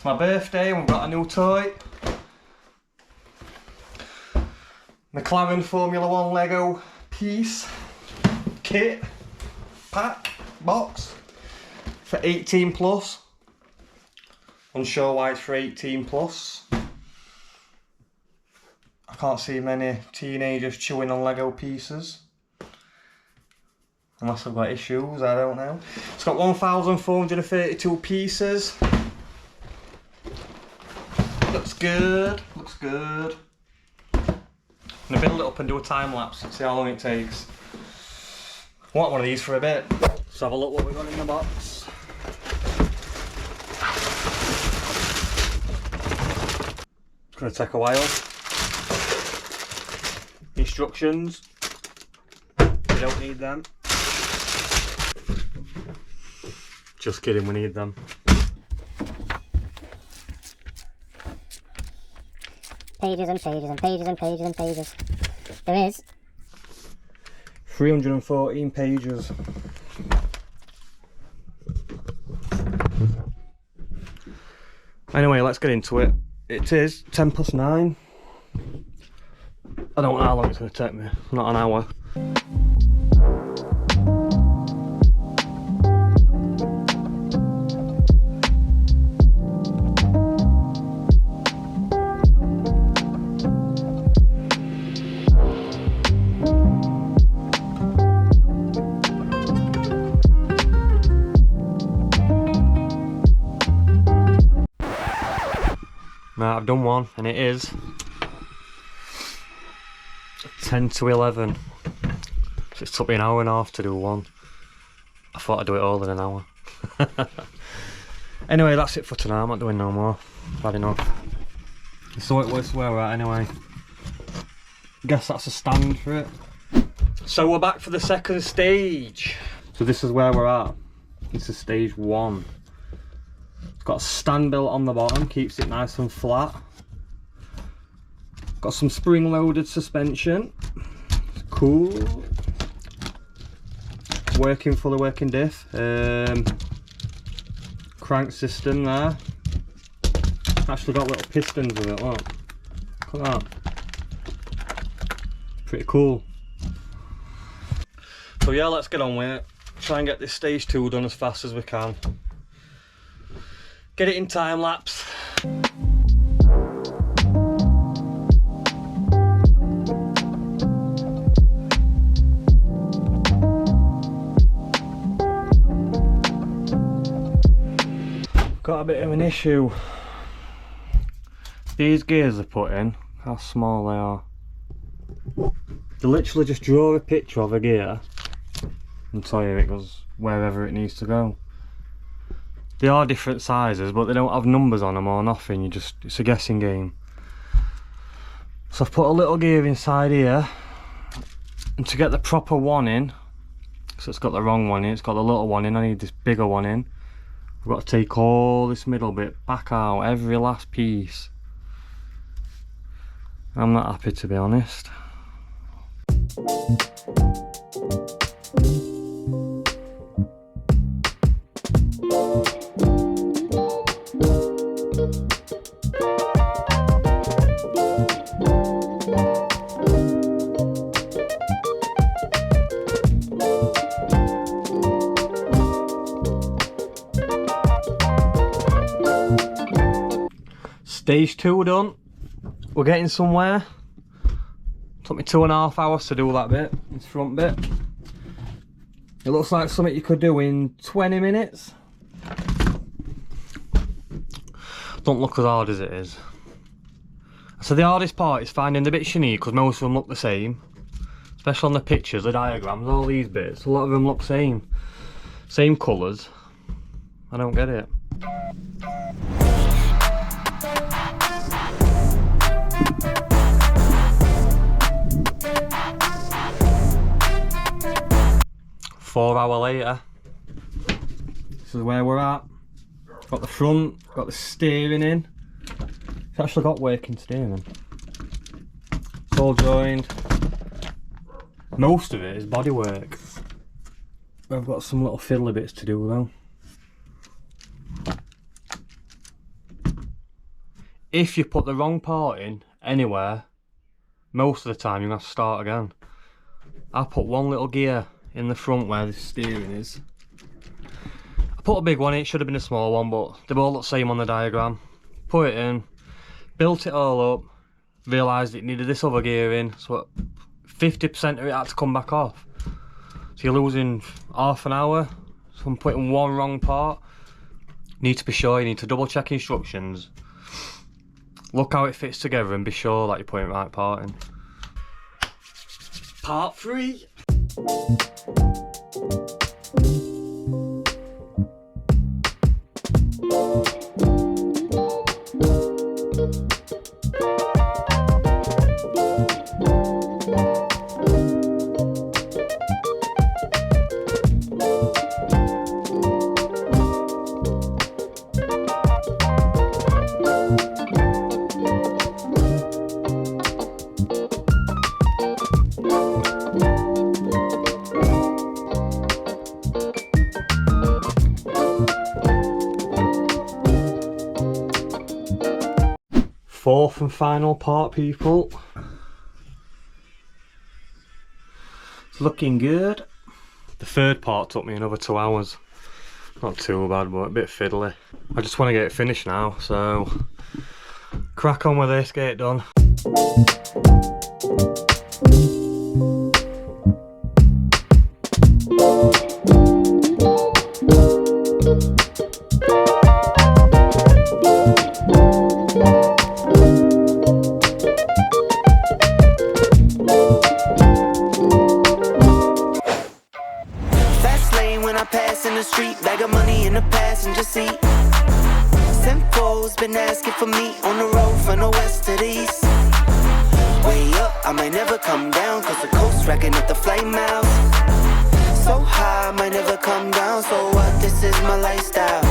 It's my birthday and we've got a new toy. McLaren Formula 1 Lego piece, kit, pack, box for 18 plus. Unsure why it's for 18 plus. I can't see many teenagers chewing on Lego pieces. Unless I've got issues, I don't know. It's got 1,432 pieces. Looks good, looks good. I'm gonna build it up and do a time lapse, see how long it takes. I want one of these for a bit. Let's have a look what we've got in the box. It's gonna take a while. Instructions. We don't need them. Just kidding, we need them. Pages and pages and pages and pages and pages. There is 314 pages. Anyway, let's get into it. It is 10 past 9. I don't know how long it's going to take me, not an hour. Right, I've done one and it is 10 to 11. So it took me an hour and a half to do one. I thought I'd do it all in an hour. Anyway, that's it for tonight. I'm not doing no more. Bad enough. So it was where we're at anyway. Guess that's a stand for it. So we're back for the second stage. So this is where we're at. This is stage 1. It's got a stand built on the bottom, keeps it nice and flat. Got some spring loaded suspension. It's cool. Working, fully working diff. Crank system there. Actually got little pistons with it, look. Look at that. Pretty cool. So yeah, let's get on with it. Try and get this stage 2 done as fast as we can. Get it in time lapse. Got a bit of an issue. These gears are put in, how small they are. They literally just draw a picture of a gear and tell you it goes wherever it needs to go. They are different sizes, but they don't have numbers on them or nothing. It's a guessing game. So I've put a little gear inside here, and to get the proper one in, so it's got the wrong one in, it's got the little one in, I need this bigger one in. I've got to take all this middle bit back out, every last piece. I'm not happy, to be honest. Stage 2 done. We're getting somewhere. Took me 2.5 hours to do that bit, this front bit. It looks like something you could do in 20 minutes. Don't look as hard as it is. So the hardest part is finding the bits you need, because most of them look the same. Especially on the pictures, the diagrams, all these bits, a lot of them look same. Same colours. I don't get it. Four hours later, this is where we're at. Got the front, got the steering in. It's actually got working steering. It's all joined. Most of it is bodywork. I've got some little fiddly bits to do though. if you put the wrong part in anywhere, most of the time you'll have to start again. I put one little gear in the front where the steering is. I put a big one in, it should have been a small one, but they all look the same on the diagram. Put it in, built it all up, realised it needed this other gear in, so 50% of it had to come back off. So you're losing half an hour from putting one wrong part. Need to be sure, you need to double check instructions. Look how it fits together and be sure that you're putting the right part in. Part 3. Fourth and final part, people. It's looking good. The third part took me another 2 hours. Not too bad, but a bit fiddly. I just want to get it finished now, so crack on with this, get it done. In the street, bag of money in the passenger seat. Simcoe's been asking for me on the road from the west to the east. Way up, I might never come down, cause the coast racking up the flight miles. So high, I might never come down, so what, this is my lifestyle.